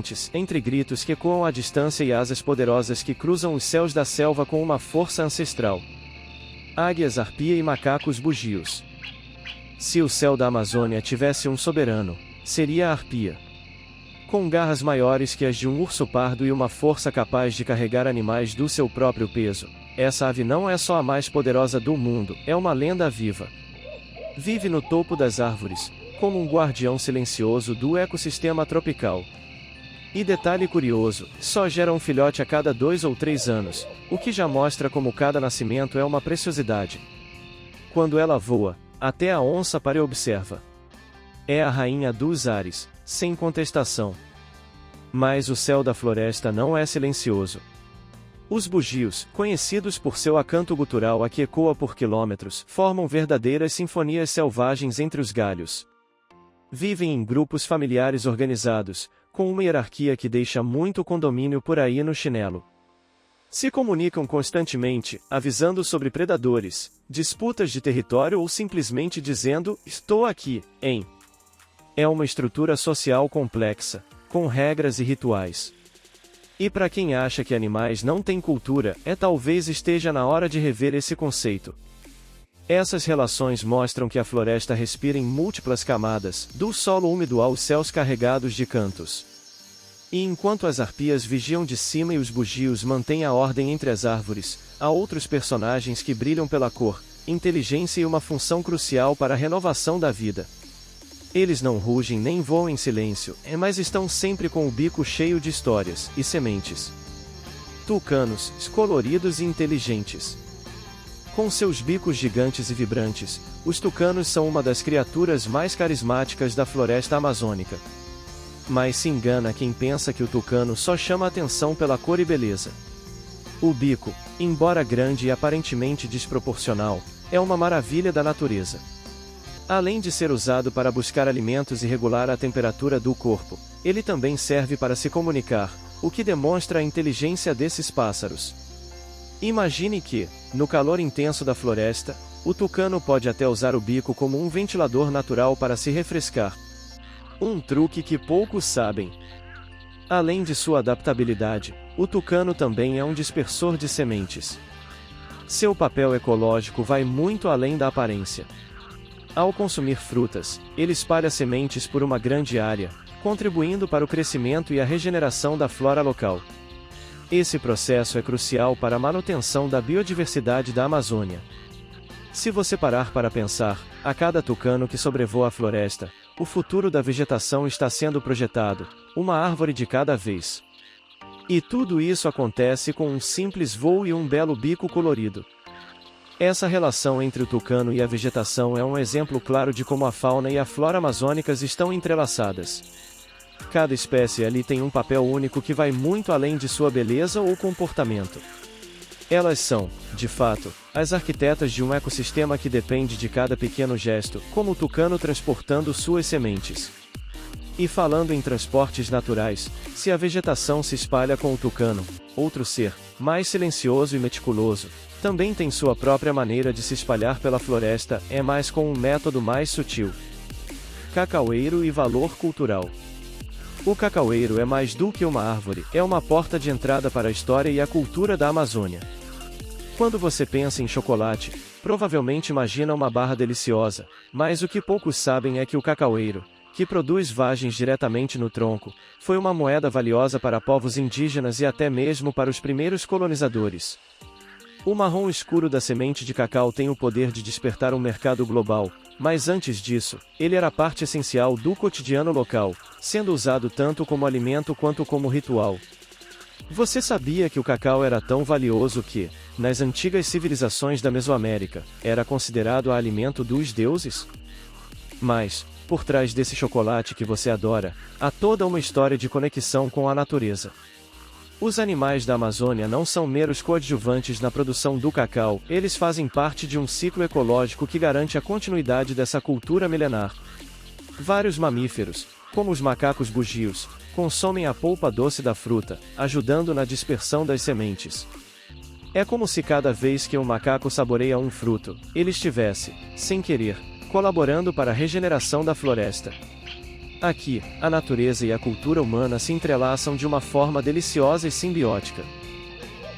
estridentes, entre gritos que ecoam à distância e asas poderosas que cruzam os céus da selva com uma força ancestral. Águias arpia e macacos bugios. Se o céu da Amazônia tivesse um soberano, seria a arpia. Com garras maiores que as de um urso pardo e uma força capaz de carregar animais do seu próprio peso, essa ave não é só a mais poderosa do mundo, é uma lenda viva. Vive no topo das árvores, como um guardião silencioso do ecossistema tropical. E detalhe curioso, só gera um filhote a cada 2 ou 3 anos, o que já mostra como cada nascimento é uma preciosidade. Quando ela voa, até a onça para e observa. É a rainha dos ares, sem contestação. Mas o céu da floresta não é silencioso. Os bugios, conhecidos por seu acanto gutural a que ecoa por quilômetros, formam verdadeiras sinfonias selvagens entre os galhos. Vivem em grupos familiares organizados, com uma hierarquia que deixa muito condomínio por aí no chinelo. Se comunicam constantemente, avisando sobre predadores, disputas de território ou simplesmente dizendo, estou aqui, hein? É uma estrutura social complexa, com regras e rituais. E para quem acha que animais não têm cultura, talvez esteja na hora de rever esse conceito. Essas relações mostram que a floresta respira em múltiplas camadas, do solo úmido aos céus carregados de cantos. E enquanto as arpias vigiam de cima e os bugios mantêm a ordem entre as árvores, há outros personagens que brilham pela cor, inteligência e uma função crucial para a renovação da vida. Eles não rugem nem voam em silêncio, mas estão sempre com o bico cheio de histórias e sementes. Tucanos, coloridos e inteligentes. Com seus bicos gigantes e vibrantes, os tucanos são uma das criaturas mais carismáticas da floresta amazônica. Mas se engana quem pensa que o tucano só chama atenção pela cor e beleza. O bico, embora grande e aparentemente desproporcional, é uma maravilha da natureza. Além de ser usado para buscar alimentos e regular a temperatura do corpo, ele também serve para se comunicar, o que demonstra a inteligência desses pássaros. Imagine que, no calor intenso da floresta, o tucano pode até usar o bico como um ventilador natural para se refrescar. Um truque que poucos sabem. Além de sua adaptabilidade, o tucano também é um dispersor de sementes. Seu papel ecológico vai muito além da aparência. Ao consumir frutas, ele espalha sementes por uma grande área, contribuindo para o crescimento e a regeneração da flora local. Esse processo é crucial para a manutenção da biodiversidade da Amazônia. Se você parar para pensar, a cada tucano que sobrevoa a floresta, o futuro da vegetação está sendo projetado, uma árvore de cada vez. E tudo isso acontece com um simples voo e um belo bico colorido. Essa relação entre o tucano e a vegetação é um exemplo claro de como a fauna e a flora amazônicas estão entrelaçadas. Cada espécie ali tem um papel único que vai muito além de sua beleza ou comportamento. Elas são, de fato, as arquitetas de um ecossistema que depende de cada pequeno gesto, como o tucano transportando suas sementes. E falando em transportes naturais, se a vegetação se espalha com o tucano, outro ser, mais silencioso e meticuloso, também tem sua própria maneira de se espalhar pela floresta, mas com um método mais sutil. Cacaueiro e valor cultural. O cacaueiro é mais do que uma árvore, é uma porta de entrada para a história e a cultura da Amazônia. Quando você pensa em chocolate, provavelmente imagina uma barra deliciosa, mas o que poucos sabem é que o cacaueiro, que produz vagens diretamente no tronco, foi uma moeda valiosa para povos indígenas e até mesmo para os primeiros colonizadores. O marrom escuro da semente de cacau tem o poder de despertar um mercado global, mas antes disso, ele era parte essencial do cotidiano local, sendo usado tanto como alimento quanto como ritual. Você sabia que o cacau era tão valioso que, nas antigas civilizações da Mesoamérica, era considerado alimento dos deuses? Mas, por trás desse chocolate que você adora, há toda uma história de conexão com a natureza. Os animais da Amazônia não são meros coadjuvantes na produção do cacau, eles fazem parte de um ciclo ecológico que garante a continuidade dessa cultura milenar. Vários mamíferos, como os macacos bugios, consomem a polpa doce da fruta, ajudando na dispersão das sementes. É como se cada vez que um macaco saboreia um fruto, ele estivesse, sem querer, colaborando para a regeneração da floresta. Aqui, a natureza e a cultura humana se entrelaçam de uma forma deliciosa e simbiótica.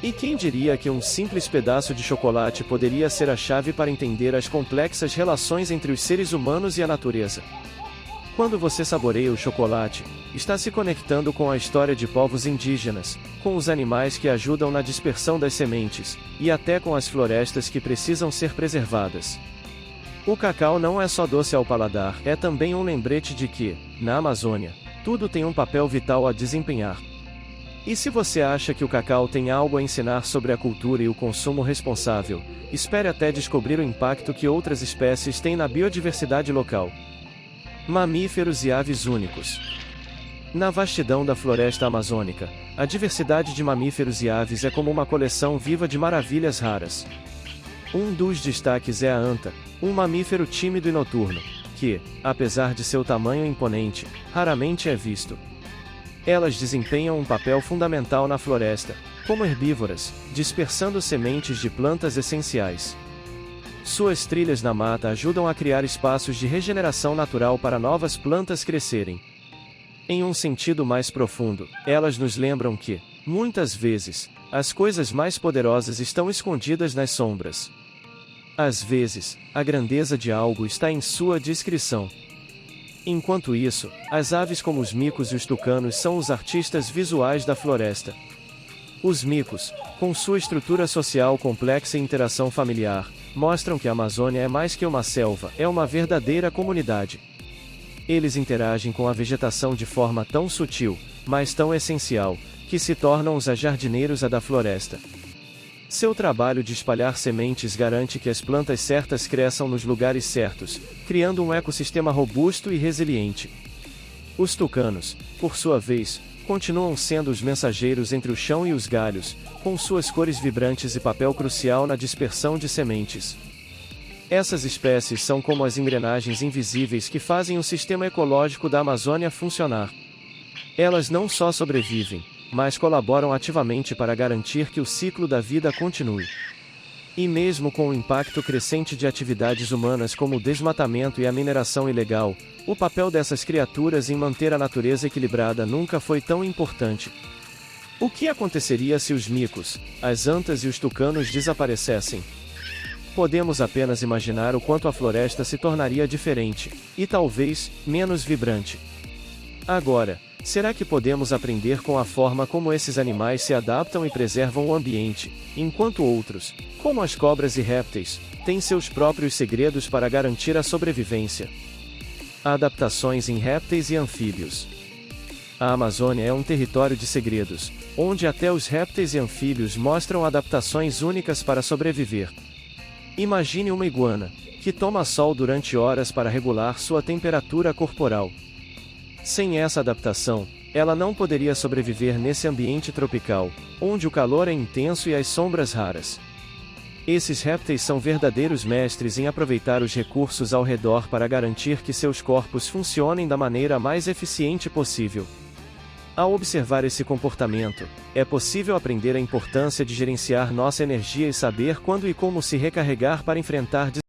E quem diria que um simples pedaço de chocolate poderia ser a chave para entender as complexas relações entre os seres humanos e a natureza? Quando você saboreia o chocolate, está se conectando com a história de povos indígenas, com os animais que ajudam na dispersão das sementes, e até com as florestas que precisam ser preservadas. O cacau não é só doce ao paladar, é também um lembrete de que, na Amazônia, tudo tem um papel vital a desempenhar. E se você acha que o cacau tem algo a ensinar sobre a cultura e o consumo responsável, espere até descobrir o impacto que outras espécies têm na biodiversidade local. Mamíferos e aves únicos. Na vastidão da floresta amazônica, a diversidade de mamíferos e aves é como uma coleção viva de maravilhas raras. Um dos destaques é a anta, um mamífero tímido e noturno, que, apesar de seu tamanho imponente, raramente é visto. Elas desempenham um papel fundamental na floresta, como herbívoras, dispersando sementes de plantas essenciais. Suas trilhas na mata ajudam a criar espaços de regeneração natural para novas plantas crescerem. Em um sentido mais profundo, elas nos lembram que, muitas vezes, as coisas mais poderosas estão escondidas nas sombras. Às vezes, a grandeza de algo está em sua discrição. Enquanto isso, as aves como os micos e os tucanos são os artistas visuais da floresta. Os micos, com sua estrutura social complexa e interação familiar, mostram que a Amazônia é mais que uma selva, é uma verdadeira comunidade. Eles interagem com a vegetação de forma tão sutil, mas tão essencial, que se tornam os jardineiros da floresta. Seu trabalho de espalhar sementes garante que as plantas certas cresçam nos lugares certos, criando um ecossistema robusto e resiliente. Os tucanos, por sua vez, continuam sendo os mensageiros entre o chão e os galhos, com suas cores vibrantes e papel crucial na dispersão de sementes. Essas espécies são como as engrenagens invisíveis que fazem o sistema ecológico da Amazônia funcionar. Elas não só sobrevivem, mas colaboram ativamente para garantir que o ciclo da vida continue. E mesmo com o impacto crescente de atividades humanas como o desmatamento e a mineração ilegal, o papel dessas criaturas em manter a natureza equilibrada nunca foi tão importante. O que aconteceria se os micos, as antas e os tucanos desaparecessem? Podemos apenas imaginar o quanto a floresta se tornaria diferente, e talvez, menos vibrante. Agora, será que podemos aprender com a forma como esses animais se adaptam e preservam o ambiente, enquanto outros, como as cobras e répteis, têm seus próprios segredos para garantir a sobrevivência? Adaptações em répteis e anfíbios. A Amazônia é um território de segredos, onde até os répteis e anfíbios mostram adaptações únicas para sobreviver. Imagine uma iguana, que toma sol durante horas para regular sua temperatura corporal. Sem essa adaptação, ela não poderia sobreviver nesse ambiente tropical, onde o calor é intenso e as sombras raras. Esses répteis são verdadeiros mestres em aproveitar os recursos ao redor para garantir que seus corpos funcionem da maneira mais eficiente possível. Ao observar esse comportamento, é possível aprender a importância de gerenciar nossa energia e saber quando e como se recarregar para enfrentar desafios.